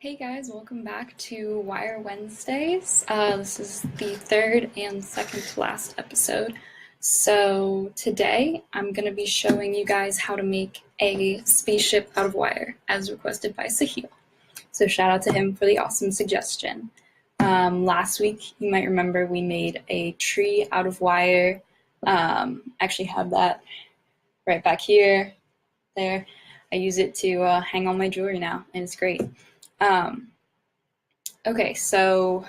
Hey guys, welcome back to Wire Wednesdays. This is the third and second to last episode. So today I'm going to be showing you guys how to make a spaceship out of wire as requested by Sahil. So shout out to him for the awesome suggestion. Last week, you might remember we made a tree out of wire. Actually have that right back here, there. I use it to hang on my jewelry now, and it's great. Okay, so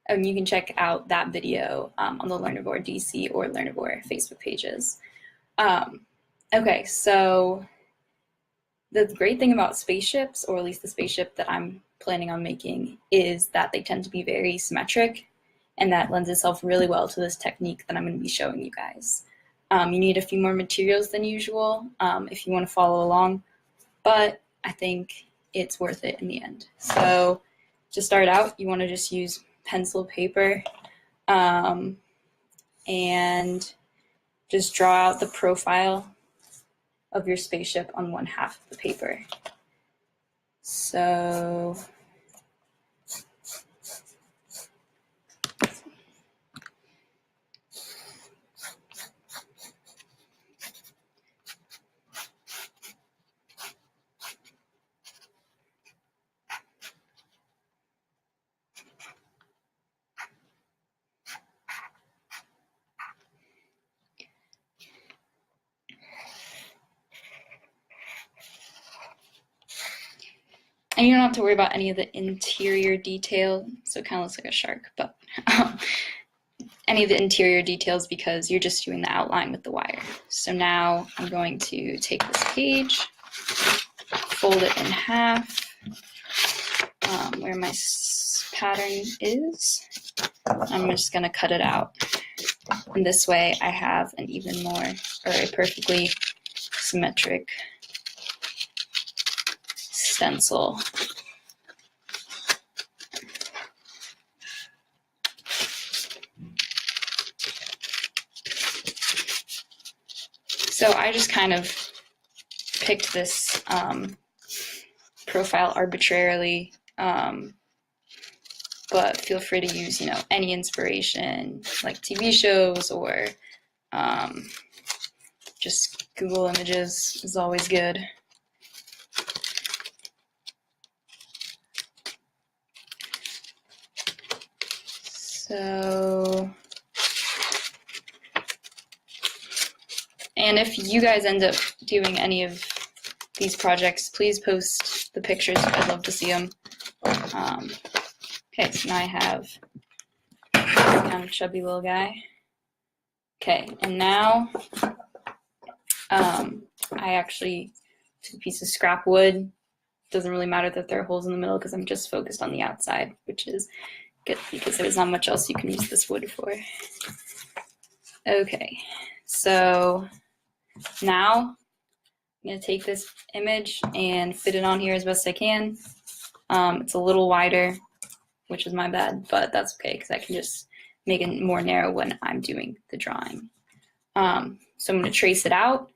you can check out that video on the Learnivore DC or Learnivore Facebook pages. Okay, so the great thing about spaceships, or at least the spaceship that I'm planning on making, is that they tend to be very symmetric, and that lends itself really well to this technique that I'm going to be showing you guys. You need a few more materials than usual if you want to follow along, but I think it's worth it in the end. So to start out, you want to just use pencil paper and just draw out the profile of your spaceship on one half of the paper. So and you don't have to worry about any of the interior detail, so it kind of looks like a shark, but any of the interior details because you're just doing the outline with the wire. So now I'm going to take this page, fold it in half where my pattern is. I'm just going to cut it out. And this way I have an even more, or a perfectly symmetric stencil. So I just kind of picked this profile arbitrarily, but feel free to use, any inspiration, like TV shows or just Google Images is always good. So, and if you guys end up doing any of these projects, please post the pictures. I'd love to see them. Okay, so now I have kind of chubby little guy. Okay, and now I actually took a piece of scrap wood. Doesn't really matter that there are holes in the middle because I'm just focused on the outside, which is good because there's not much else you can use this wood for. Okay, so now I'm going to take this image and fit it on here as best I can. It's a little wider, which is my bad, but that's okay because I can just make it more narrow when I'm doing the drawing. So I'm going to trace it out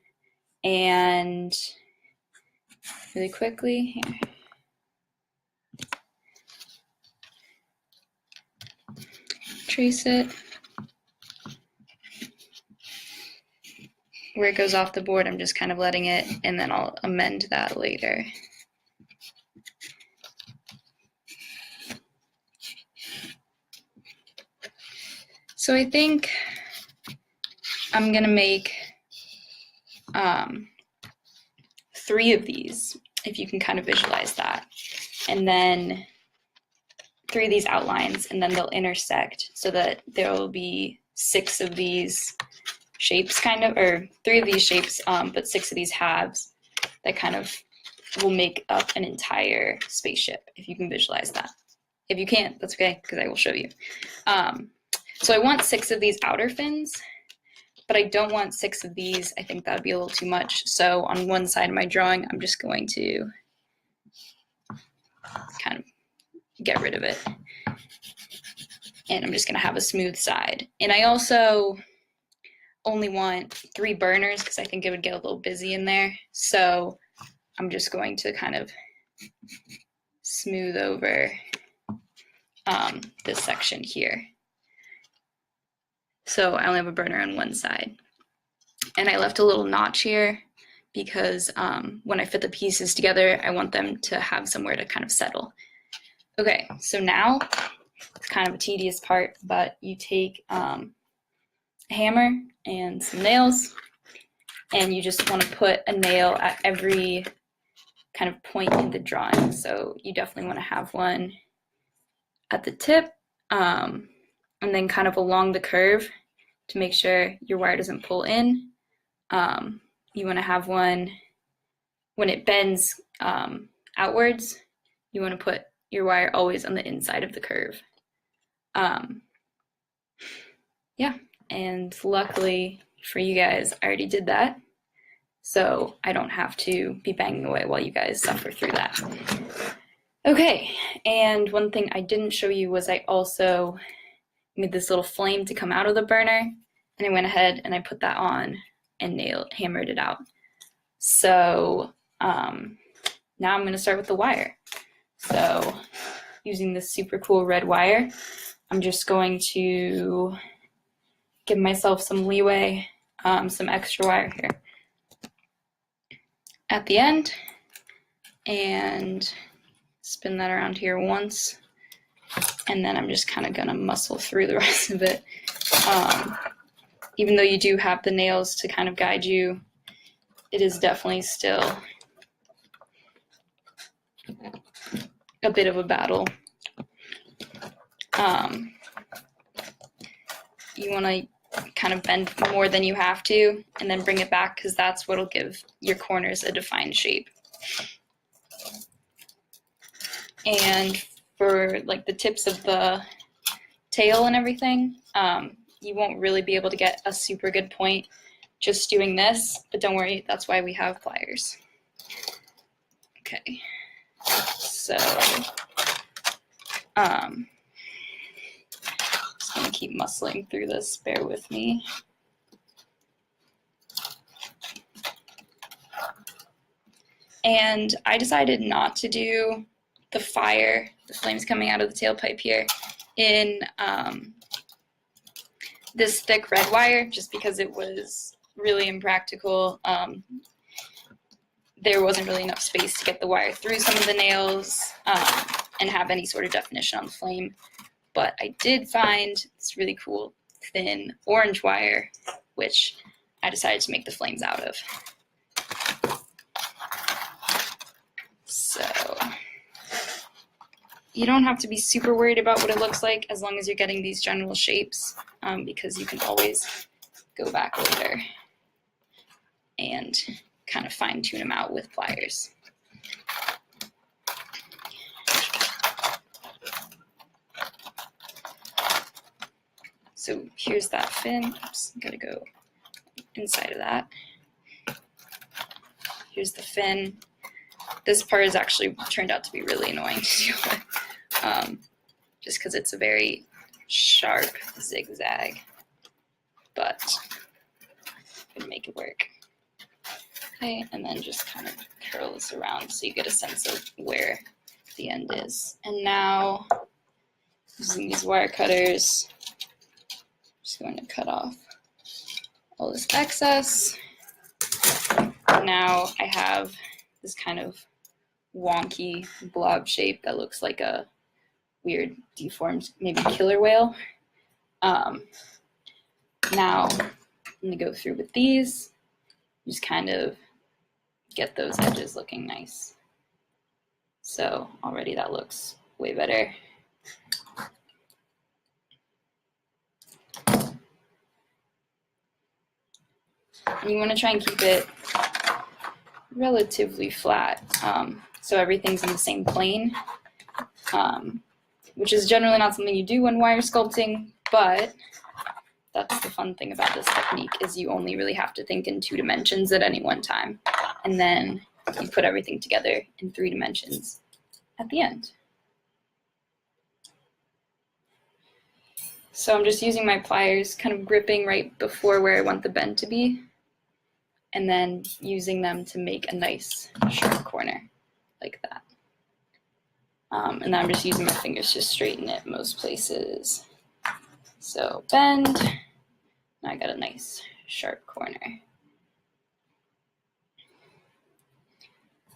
and really quickly here. Trace it. Where it goes off the board, I'm just kind of letting it, and then I'll amend that later. So I think I'm gonna make 3 of these, if you can kind of visualize that, and then 3 of these outlines, and then they'll intersect so that there will be 6 of these shapes, kind of, or 3 of these shapes, but 6 of these halves that kind of will make up an entire spaceship, if you can visualize that. If you can't, that's okay, because I will show you. So I want 6 of these outer fins, but I don't want 6 of these. I think that would be a little too much. So on one side of my drawing, I'm just going to kind of get rid of it. And I'm just going to have a smooth side. And I also only want 3 burners because I think it would get a little busy in there. So I'm just going to kind of smooth over this section here. So I only have a burner on one side. And I left a little notch here because when I fit the pieces together, I want them to have somewhere to kind of settle. Okay, so now it's kind of a tedious part, but you take a hammer and some nails, and you just want to put a nail at every kind of point in the drawing. So you definitely want to have one at the tip, and then kind of along the curve to make sure your wire doesn't pull in. You want to have one when it bends outwards. You want to put your wire always on the inside of the curve. Yeah, and luckily for you guys, I already did that, so I don't have to be banging away while you guys suffer through that. Okay, and one thing I didn't show you was I also made this little flame to come out of the burner, and I went ahead and I put that on and hammered it out. So now I'm going to start with the wire. So using this super cool red wire, I'm just going to give myself some leeway, some extra wire here at the end, and spin that around here once, and then I'm just kind of going to muscle through the rest of it. Even though you do have the nails to kind of guide you, it is definitely still a bit of a battle. You want to kind of bend more than you have to, and then bring it back, because that's what'll give your corners a defined shape. And for like the tips of the tail and everything, you won't really be able to get a super good point just doing this, but don't worry, that's why we have pliers. Okay, so just gonna keep muscling through this, bear with me. And I decided not to do the flames coming out of the tailpipe here in this thick red wire, just because it was really impractical. There wasn't really enough space to get the wire through some of the nails and have any sort of definition on the flame. But I did find this really cool thin orange wire, which I decided to make the flames out of. So you don't have to be super worried about what it looks like as long as you're getting these general shapes, because you can always go back later and kind of fine tune them out with pliers. So here's that fin. Oops, gotta go inside of that. Here's the fin. This part is actually turned out to be really annoying to deal with, just because it's a very sharp zigzag, but I'm gonna make it work. Okay, and then just kind of curl this around so you get a sense of where the end is. And now, using these wire cutters, I'm just going to cut off all this excess. Now I have this kind of wonky blob shape that looks like a weird deformed, maybe killer whale. Now I'm gonna go through with these, just kind of get those edges looking nice. So already that looks way better. And you want to try and keep it relatively flat, so everything's in the same plane, which is generally not something you do when wire sculpting, but that's the fun thing about this technique, is you only really have to think in 2 dimensions at any one time, and then you put everything together in 3 dimensions at the end. So I'm just using my pliers, kind of gripping right before where I want the bend to be, and then using them to make a nice sharp corner like that. And then I'm just using my fingers to straighten it most places. So bend, now I got a nice sharp corner.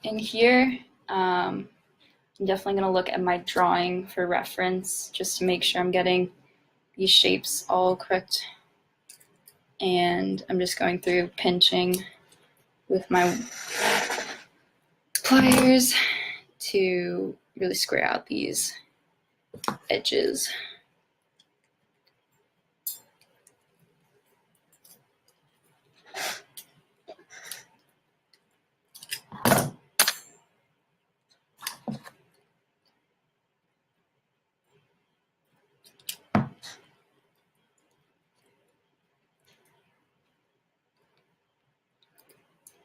In here, I'm definitely going to look at my drawing for reference just to make sure I'm getting these shapes all correct. And I'm just going through pinching with my pliers to really square out these edges.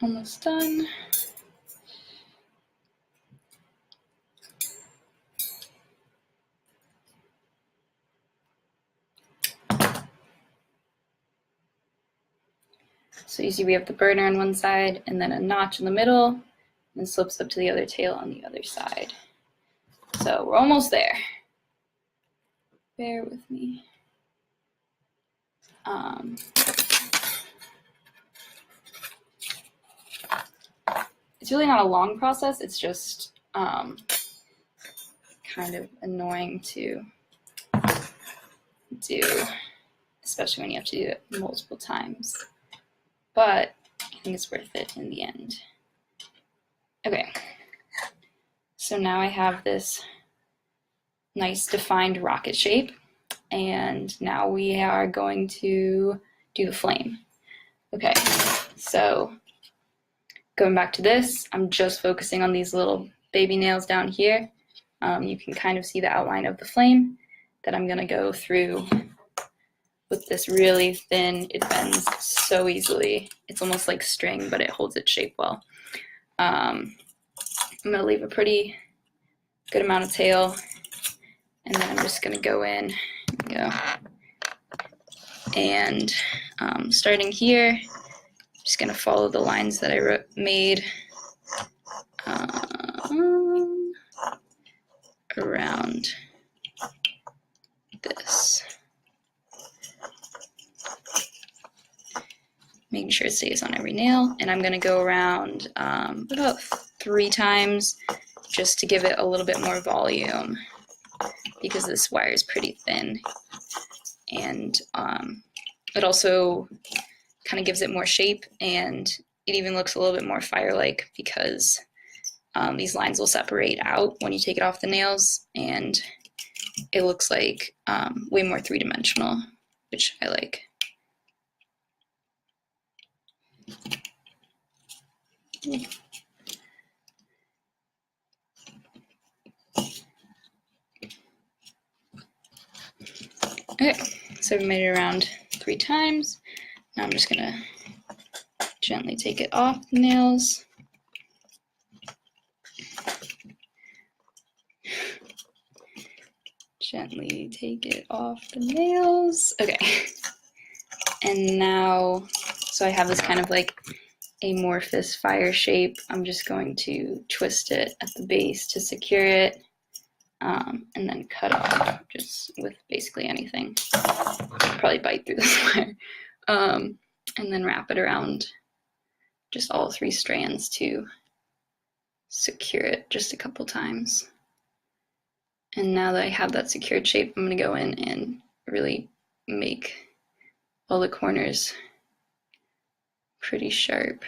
Almost done. So you see we have the burner on one side and then a notch in the middle and slopes up to the other tail on the other side. So we're almost there. Bear with me. It's really not a long process. It's just kind of annoying to do, especially when you have to do it multiple times. But I think it's worth it in the end. Okay, so now I have this nice defined rocket shape, and now we are going to do the flame. Okay, so going back to this, I'm just focusing on these little baby nails down here. You can kind of see the outline of the flame that I'm gonna go through with this really thin. It bends so easily. It's almost like string, but it holds its shape well. I'm gonna leave a pretty good amount of tail, and then I'm just gonna go in, and starting here, I'm just gonna follow the lines that I made around this. Making sure it stays on every nail, and I'm gonna go around about 3 times just to give it a little bit more volume because this wire is pretty thin, and it also kind of gives it more shape, and it even looks a little bit more fire-like because these lines will separate out when you take it off the nails, and it looks like way more three-dimensional, which I like. Okay, so we made it around 3 times. Now I'm just gonna gently take it off the nails. Gently take it off the nails. Okay. And now, so I have this kind of like amorphous fire shape. I'm just going to twist it at the base to secure it, and then cut off just with basically anything. I'll probably bite through this wire. And then wrap it around just all 3 strands to secure it just a couple times. And now that I have that secured shape, I'm going to go in and really make all the corners pretty sharp.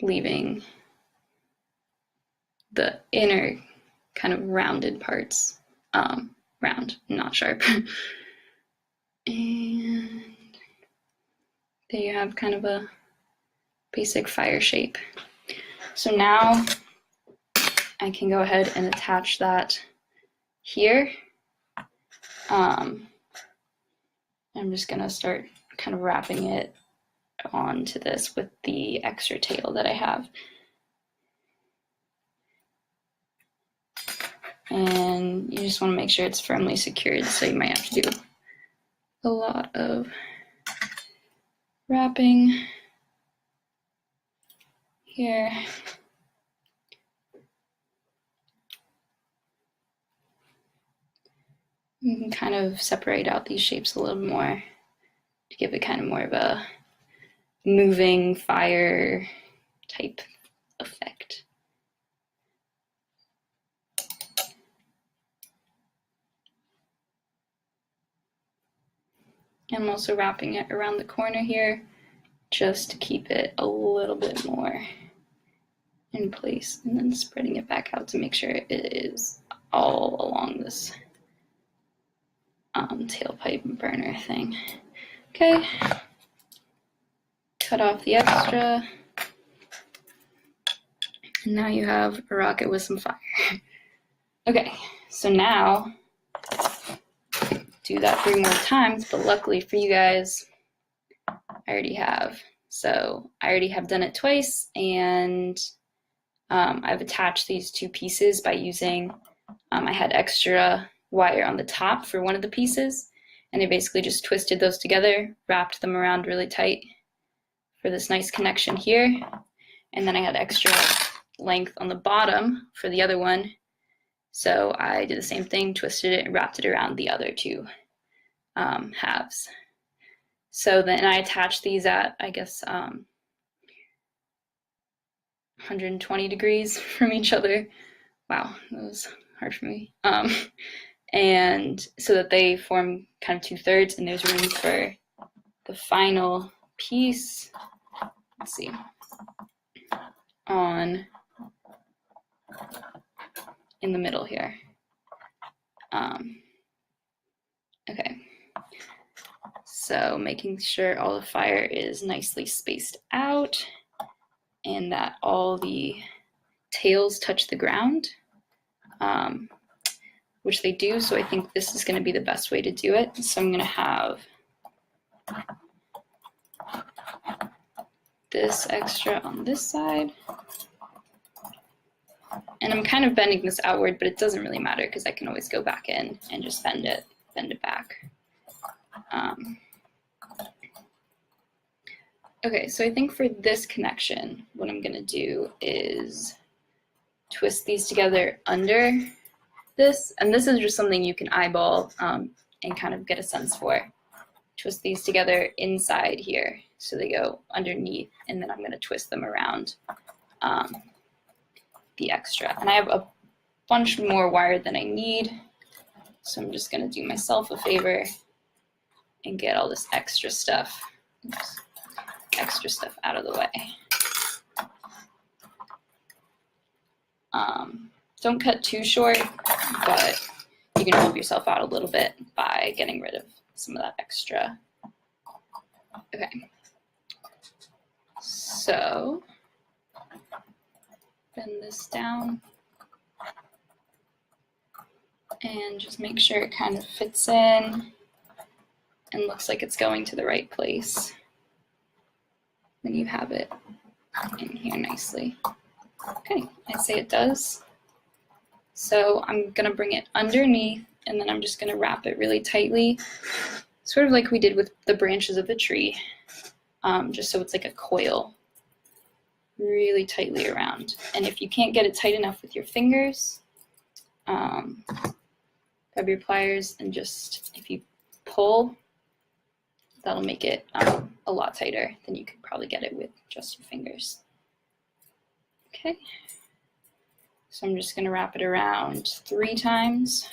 Leaving the inner kind of rounded parts round, not sharp. And there you have kind of a basic fire shape. So now I can go ahead and attach that here. I'm just gonna start kind of wrapping it onto this with the extra tail that I have. And you just want to make sure it's firmly secured, so you might have to do a lot of wrapping. here. You can kind of separate out these shapes a little more to give it kind of more of a moving fire type effect. I'm also wrapping it around the corner here just to keep it a little bit more in place, and then spreading it back out to make sure it is all along this tailpipe burner thing. Okay, cut off the extra, and now you have a rocket with some fire. Okay, so now do that 3 more times, but luckily for you guys, I already have. So I already have done it twice, and I've attached these 2 pieces by using, I had extra wire on the top for one of the pieces, and I basically just twisted those together, wrapped them around really tight for this nice connection here, and then I had extra length on the bottom for the other one, so I did the same thing, twisted it and wrapped it around the other 2 halves. So then I attached these at, I guess, 120 degrees from each other. Wow, that was hard for me. And so that they form kind of 2/3, and there's room for the final piece. Let's see, on in the middle here. Okay, so making sure all the fire is nicely spaced out and that all the tails touch the ground, which they do, so I think this is going to be the best way to do it. So I'm going to have this extra on this side, and I'm kind of bending this outward, but it doesn't really matter because I can always go back in and just bend it back. Okay, so I think for this connection, what I'm gonna do is twist these together under this, and this is just something you can eyeball and kind of get a sense for. Twist these together inside here, so they go underneath, and then I'm gonna twist them around the extra. And I have a bunch more wire than I need, so I'm just gonna do myself a favor and get all this extra stuff out of the way. Don't cut too short, but you can help yourself out a little bit by getting rid of some of that extra. Okay, so bend this down and just make sure it kind of fits in and looks like it's going to the right place. Then you have it in here nicely. Okay, I'd say it does. So I'm gonna bring it underneath, and then I'm just gonna wrap it really tightly, sort of like we did with the branches of the tree, just so it's like a coil, really tightly around. And if you can't get it tight enough with your fingers, grab your pliers and just, if you pull, that'll make it a lot tighter than you could probably get it with just your fingers. Okay, so I'm just gonna wrap it around 3 times.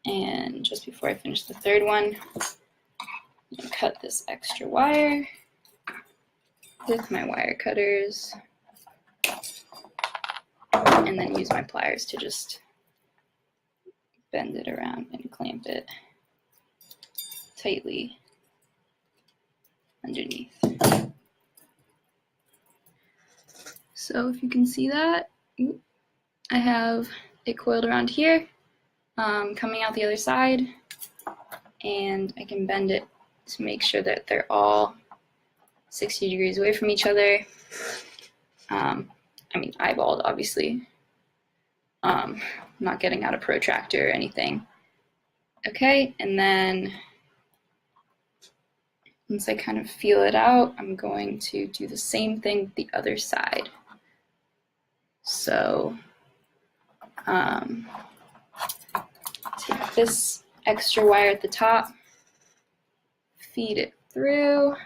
And just before I finish the 3rd one, I'm gonna cut this extra wire with my wire cutters, and then use my pliers to just bend it around and clamp it tightly underneath. So if you can see that, I have it coiled around here, coming out the other side, and I can bend it to make sure that they're all 60 degrees away from each other. I mean, eyeballed, obviously. Not getting out a protractor or anything. Okay, and then once I kind of feel it out, I'm going to do the same thing with the other side. So take this extra wire at the top, feed it through,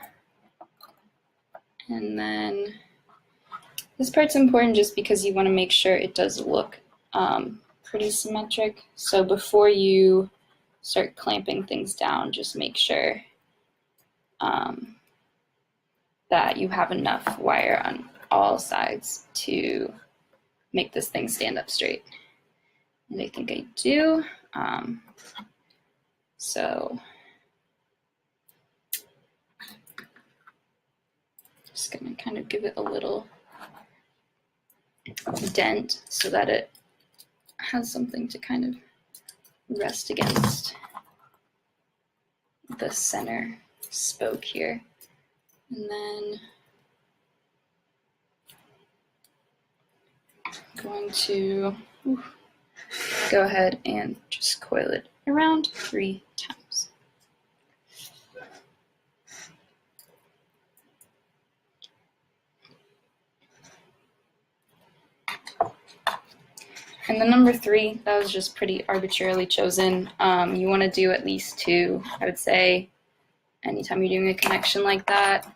and then this part's important just because you want to make sure it does look pretty symmetric. So before you start clamping things down, just make sure that you have enough wire on all sides to make this thing stand up straight. And I think I do. So just gonna kind of give it a little dent so that it has something to kind of rest against the center spoke here. And then I'm going to go ahead and just coil it around 3 times. And the number 3, that was just pretty arbitrarily chosen. You want to do at least 2, I would say, anytime you're doing a connection like that.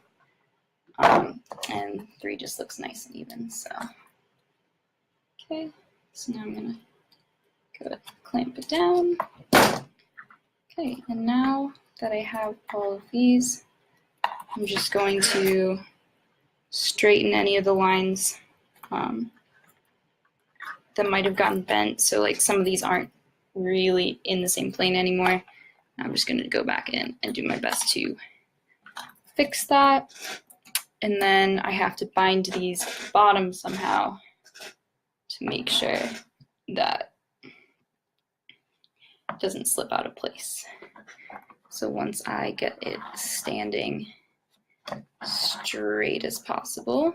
And 3 just looks nice and even, so. Okay, so now I'm gonna go clamp it down. Okay, and now that I have all of these, I'm just going to straighten any of the lines that might have gotten bent. So like some of these aren't really in the same plane anymore. I'm just gonna go back in and do my best to fix that. And then I have to bind these at the bottom somehow to make sure that it doesn't slip out of place. So once I get it standing straight as possible,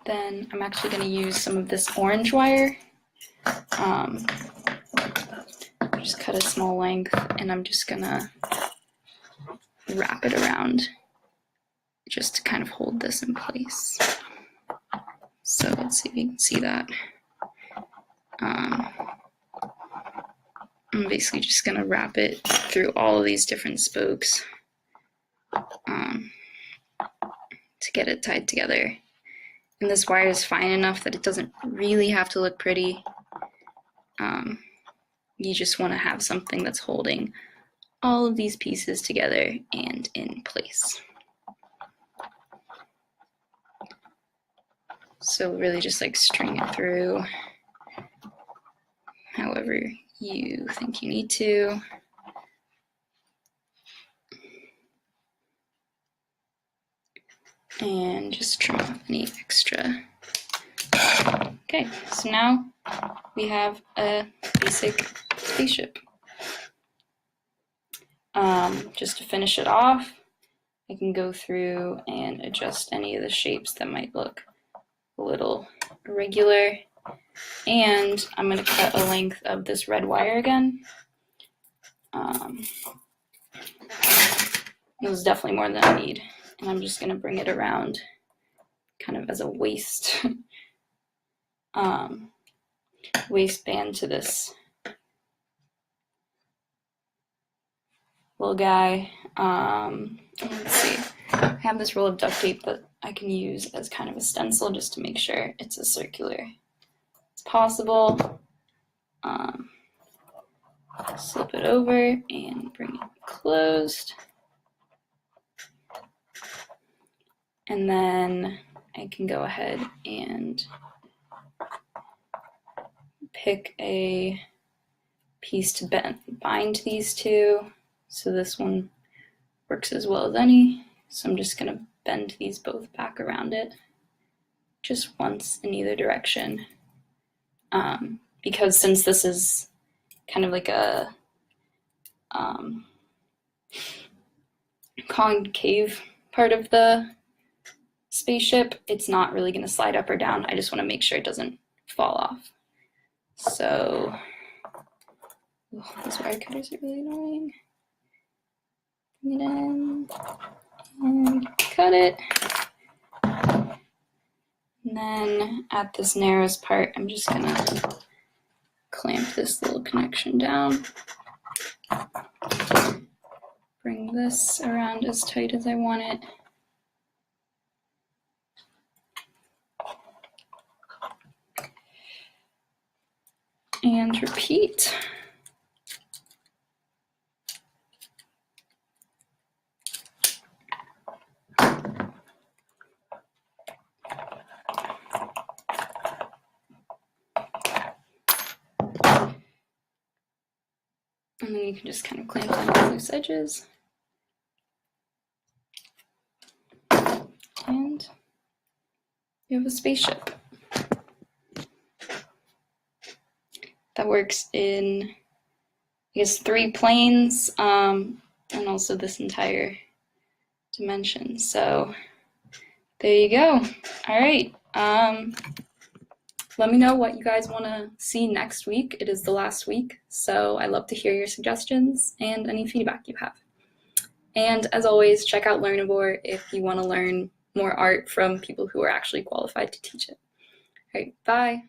then I'm actually going to use some of this orange wire. Just cut a small length, and I'm just going to wrap it around just to kind of hold this in place. So let's see if you can see that. I'm basically just going to wrap it through all of these different spokes to get it tied together. And this wire is fine enough that it doesn't really have to look pretty. You just want to have something that's holding all of these pieces together and in place. So really just like string it through however you think you need to. And just trim off any extra. Okay, so now we have a basic spaceship. Just to finish it off, I can go through and adjust any of the shapes that might look a little irregular. And I'm going to cut a length of this red wire again. It was definitely more than I need. And I'm just going to bring it around kind of as a waist waistband to this little guy. Let's see. I have this roll of duct tape that I can use as kind of a stencil just to make sure it's as circular as possible. Slip it over and bring it closed. And then I can go ahead and pick a piece to bind these two. So this one works as well as any. So I'm just going to bend these both back around it just once in either direction. Because since this is kind of like a concave part of the spaceship, it's not really going to slide up or down. I just want to make sure it doesn't fall off. So, these wire cutters are really annoying. Bring it in and cut it. And then at this narrowest part, I'm just going to clamp this little connection down. Bring this around as tight as I want it. And repeat. And then you can just kind of clamp down the loose edges. And you have a spaceship. That works in, I guess, 3 planes, and also this entire dimension. So there you go. All right. Let me know what you guys want to see next week. It is the last week, so I love to hear your suggestions and any feedback you have. And as always, check out Learnivore if you want to learn more art from people who are actually qualified to teach it. All right, bye.